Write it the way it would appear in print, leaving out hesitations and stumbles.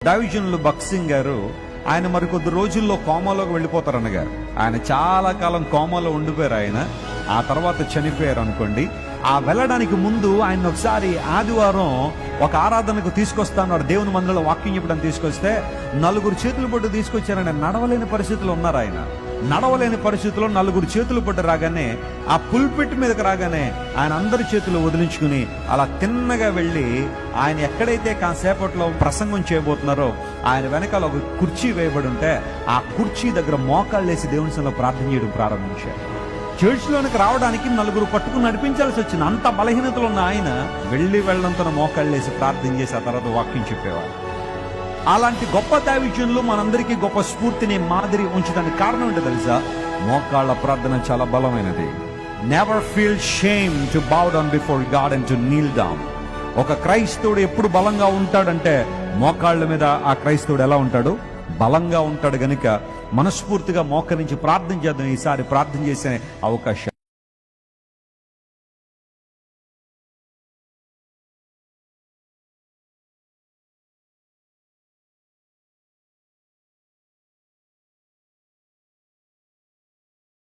దైవజనులు భక్సింగ్ గారు ఆయన మరికొద్ది రోజుల్లో కోమాలోకి వెళ్ళిపోతారు అన్నగారు. ఆయన చాలా కాలం కోమాలో ఉండిపోయారు. ఆయన ఆ తర్వాత చనిపోయారు అనుకోండి. ఆ వెళ్ళడానికి ముందు ఆయన ఒకసారి ఆదివారం ఒక ఆరాధనకు తీసుకొస్తాను, దేవుని మందిరంలో వాక్యం చెప్పడానికి తీసుకొస్తే 4 చేతులు పట్టు తీసుకొచ్చారని నడవలేని పరిస్థితులు ఉన్నారు. ఆయన నడవలేని పరిస్థితుల్లో 4 చేతులు పట్టు రాగానే ఆ పుల్పిట్ మీదకి రాగానే ఆయన అందరి చేతులు వదిలించుకుని అలా తిన్నగా వెళ్ళి ఆయన ఎక్కడైతే కాసేపట్లో ప్రసంగం చేయబోతున్నారో ఆయన వెనకాల ఒక కుర్చీ వేయబడి ఉంటే ఆ కుర్చీ దగ్గర మోకాళ్ళేసి దేవుని సన్నిధిలో ప్రార్థన చేయడం ప్రారంభించారు. చర్చ్లోనికి రావడానికి 4 పట్టుకుని నడిపించాల్సి వచ్చింది. అంత బలహీనతలు ఉన్న ఆయన వెళ్ళినంతన మోకాళ్ళేసి ప్రార్థన చేసి ఆ తర్వాత వాక్యం చెప్పేవారు. అలాంటి గొప్ప దైవజనులు మనందరికీ గొప్ప స్ఫూర్తిని మాదిరి ఉంచడానికి కారణం ఏంటో తెలుసా? మోకాళ్ళ ప్రార్థన చాలా బలమైనది. Never feel shame to bow down before God and to Neel down. ఒక క్రైస్తవుడు ఎప్పుడు బలంగా ఉంటాడంటే మోకాళ్ళ మీద ఆ క్రైస్తవుడు ఎలా ఉంటాడు? బలంగా ఉంటాడు. గనుక మనస్ఫూర్తిగా మోకరించి ప్రార్థన చేద్దాం. ఈసారి ప్రార్థన చేసే అవకాశం